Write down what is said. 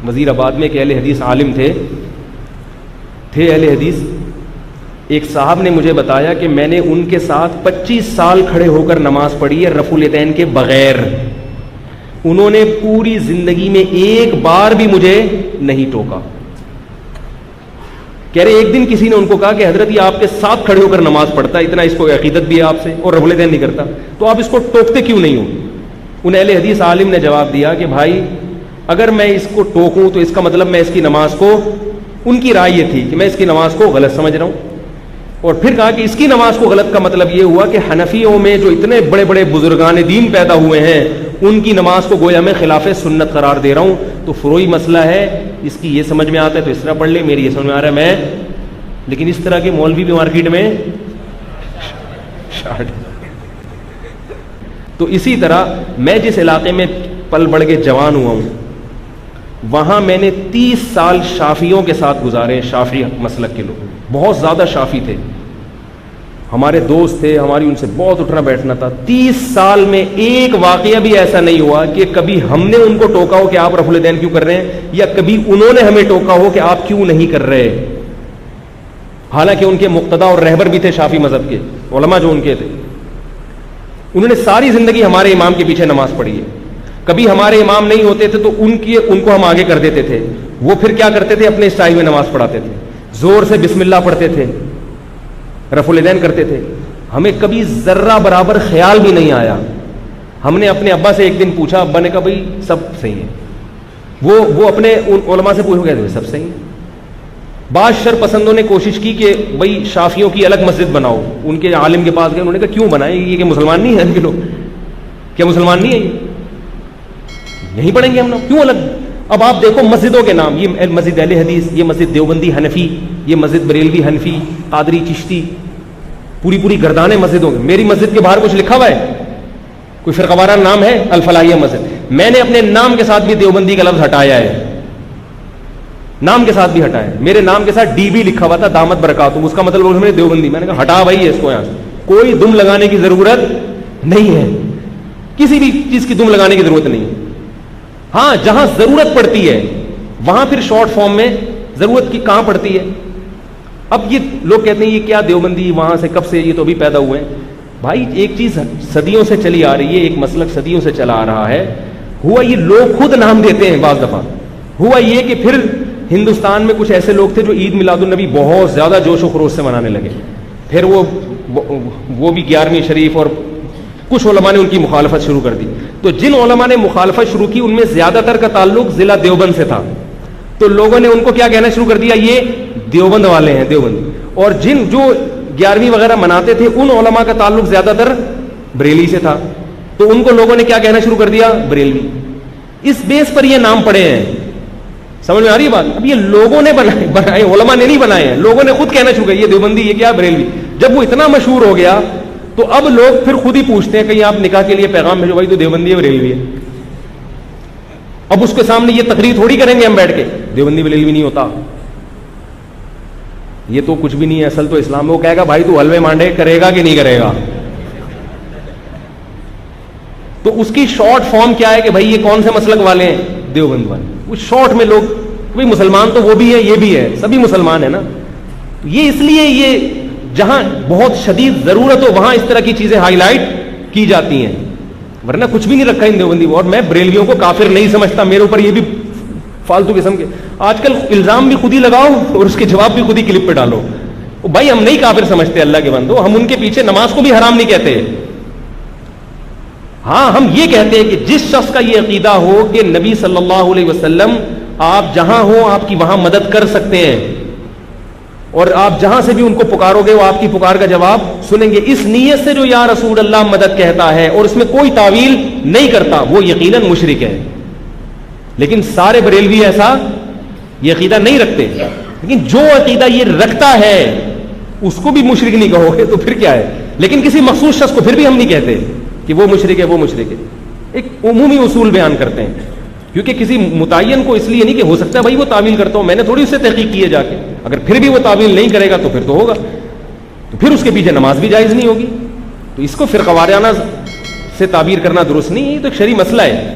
وزیر آباد میں ایک اہل حدیث عالم تھے اہل حدیث. ایک صاحب نے مجھے بتایا کہ میں نے ان کے ساتھ 25 سال کھڑے ہو کر نماز پڑھی ہے رفع الیدین کے بغیر. انہوں نے پوری زندگی میں ایک بار بھی مجھے نہیں ٹوکا. کہہ رہے ایک دن کسی نے ان کو کہا کہ حضرت یہ آپ کے ساتھ کھڑے ہو کر نماز پڑھتا ہے, اتنا اس کو عقیدت بھی ہے آپ سے اور رفع الیدین نہیں کرتا, تو آپ اس کو ٹوکتے کیوں نہیں ہو؟ ان اہل حدیث عالم نے جواب دیا کہ بھائی اگر میں اس کو ٹوکوں تو اس کا مطلب میں اس کی نماز کو, ان کی رائے یہ تھی کہ میں اس کی نماز کو غلط سمجھ رہا ہوں, اور پھر کہا کہ اس کی نماز کو غلط کا مطلب یہ ہوا کہ حنفیوں میں جو اتنے بڑے بڑے بزرگان دین پیدا ہوئے ہیں ان کی نماز کو گویا میں خلاف سنت قرار دے رہا ہوں. تو فروعی مسئلہ ہے, اس کی یہ سمجھ میں آتا ہے تو اس طرح پڑھ لے, میری یہ سمجھ میں آ رہا ہے میں, لیکن اس طرح کے مولوی بھی مارکیٹ میں شارٹ. تو اسی طرح میں جس علاقے میں پل بڑھ کے جوان ہوا ہوں وہاں میں نے 30 سال شافیوں کے ساتھ گزارے ہیں. شافی مسلک کے لوگ بہت زیادہ شافی تھے, ہمارے دوست تھے, ہماری ان سے بہت اٹھنا بیٹھنا تھا. 30 سال میں ایک واقعہ بھی ایسا نہیں ہوا کہ کبھی ہم نے ان کو ٹوکا ہو کہ آپ رفع الیدین کیوں کر رہے ہیں, یا کبھی انہوں نے ہمیں ٹوکا ہو کہ آپ کیوں نہیں کر رہے. حالانکہ ان کے مقتدا اور رہبر بھی تھے شافی مذہب کے علماء جو ان کے تھے, انہوں نے ساری زندگی ہمارے امام کے پیچھے نماز پڑھی ہے. کبھی ہمارے امام نہیں ہوتے تھے تو ان کو ہم آگے کر دیتے تھے. وہ پھر کیا کرتے تھے, اپنے اسٹائل میں نماز پڑھاتے تھے, زور سے بسم اللہ پڑھتے تھے, رفع الیدین کرتے تھے. ہمیں کبھی ذرہ برابر خیال بھی نہیں آیا. ہم نے اپنے ابا سے ایک دن پوچھا, ابا نے کہا بھائی سب صحیح ہے. وہ اپنے ان علماء سے پوچھ گئے سب صحیح ہے. بعض شر پسندوں نے کوشش کی کہ بھائی شافیوں کی الگ مسجد بناؤ. ان کے عالم کے پاس گئے, انہوں نے کہا کیوں بنائیں, یہ کہ مسلمان نہیں ہیں ان کے لوگ, کیا مسلمان نہیں ہیں, یہیں پڑھیں گے ہم لوگ, کیوں الگ. اب آپ دیکھو مسجدوں کے نام, یہ مسجد اہل حدیث, یہ مسجد دیوبندی حنفی, یہ مسجد بریلوی حنفی, قادری چشتی, پوری گردانیں مسجدوں کی. میری مسجد کے باہر کچھ لکھا ہوا ہے, کوئی فرقہ وارانہ نام ہے, الفلاحیہ مسجد. میں نے اپنے نام کے ساتھ بھی دیوبندی کا لفظ ہٹایا ہے, نام کے ساتھ بھی ہٹایا ہے. میرے نام کے ساتھ ڈی بھی لکھا ہوا تھا, دامت برکاتہم, اس کا مطلب دیوبندی. میں نے کہا ہٹا بھائی اس کو, یہاں سے کوئی دم لگانے کی ضرورت نہیں ہے, کسی بھی چیز کی دم لگانے کی ضرورت نہیں ہے. ہاں جہاں ضرورت پڑتی ہے وہاں پھر شارٹ فارم میں ضرورت کی کہاں پڑتی ہے. اب یہ لوگ کہتے ہیں یہ کیا دیوبندی, وہاں سے کب سے, یہ تو ابھی پیدا ہوئے ہیں. بھائی ایک چیز صدیوں سے چلی آ رہی ہے, ایک مسلک صدیوں سے چلا آ رہا ہے. ہوا یہ لوگ خود نام دیتے ہیں بعض دفعہ. ہوا یہ کہ پھر ہندوستان میں کچھ ایسے لوگ تھے جو عید میلاد النبی بہت زیادہ جوش و خروش سے منانے لگے. پھر وہ بھی 11ویں شریف, اور کچھ علماء نے ان کی مخالفت شروع کر دی. تو جن علماء نے مخالفت شروع کی ان میں زیادہ تر کا تعلق ضلع دیوبند سے تھا, تو لوگوں نے ان کو کیا کہنا شروع کر دیا, یہ دیوبند والے ہیں, دیوبند. اور جو 11ویں وغیرہ مناتے تھے ان علماء کا تعلق زیادہ تر بریلی سے تھا, تو ان کو لوگوں نے کیا کہنا شروع کر دیا, بریلوی. اس بیس پر یہ نام پڑے ہیں. سمجھ میں آ رہی ہے بات. اب یہ لوگوں نے بنائے, علماء نے نہیں بنائے ہیں, لوگوں نے خود کہنا شروع کیا یہ دیوبندی, یہ کیا بریلوی. جب وہ اتنا مشہور ہو گیا تو اب لوگ پھر خود ہی پوچھتے ہیں کہ آپ نکاح کے لیے پیغام بھیجو, بھائی تو دیوبندی ہے بریلوی ہے. اب اس کے سامنے یہ تقریر تھوڑی کریں گے ہم بیٹھ کے, دیوبندی بریلوی نہیں ہوتا, یہ تو کچھ بھی نہیں ہے, اصل تو اسلام میں. وہ کہے گا بھائی تو حلوے مانڈے کرے گا کہ نہیں کرے گا. تو اس کی شارٹ فارم کیا ہے کہ بھائی یہ کون سے مسلک والے ہیں, دیوبند والے. وہ شارٹ میں لوگ, بھائی مسلمان تو وہ بھی ہے یہ بھی ہے, سبھی مسلمان ہیں نا. یہ اس لیے یہ جہاں بہت شدید ضرورت ہو وہاں اس طرح کی چیزیں ہائی لائٹ کی جاتی ہیں, ورنہ کچھ بھی نہیں رکھا ان دیوبندی. اور میں بریلویوں کو کافر نہیں سمجھتا, میرے اوپر یہ بھی فالتو قسم کے آج کل الزام بھی خود ہی لگاؤ اور اس کے جواب بھی خود ہی کلپ پہ ڈالو. بھائی ہم نہیں کافر سمجھتے اللہ کے بندو, ہم ان کے پیچھے نماز کو بھی حرام نہیں کہتے. ہاں ہم یہ کہتے ہیں کہ جس شخص کا یہ عقیدہ ہو کہ نبی صلی اللہ علیہ وسلم آپ جہاں ہو آپ کی وہاں مدد کر سکتے ہیں, اور آپ جہاں سے بھی ان کو پکارو گے وہ آپ کی پکار کا جواب سنیں گے, اس نیت سے جو یا رسول اللہ مدد کہتا ہے اور اس میں کوئی تعویل نہیں کرتا, وہ یقیناً مشرک ہے. لیکن سارے بریلوی ایسا یہ عقیدہ نہیں رکھتے, لیکن جو عقیدہ یہ رکھتا ہے اس کو بھی مشرک نہیں کہو گے تو پھر کیا ہے. لیکن کسی مخصوص شخص کو پھر بھی ہم نہیں کہتے کہ وہ مشرک ہے, وہ مشرک ہے. ایک عمومی اصول بیان کرتے ہیں, کیونکہ کسی متعین کو اس لیے نہیں کہ ہو سکتا ہے بھائی وہ تعویل کرتا ہوں, میں نے تھوڑی اس سے تحقیق کی ہے جا کے. اگر پھر بھی وہ تعویل نہیں کرے گا تو پھر تو ہوگا, تو پھر اس کے پیچھے نماز بھی جائز نہیں ہوگی. تو اس کو فرقہ وارانہ سے تعبیر کرنا درست نہیں ہے, یہ تو ایک شرعی مسئلہ ہے.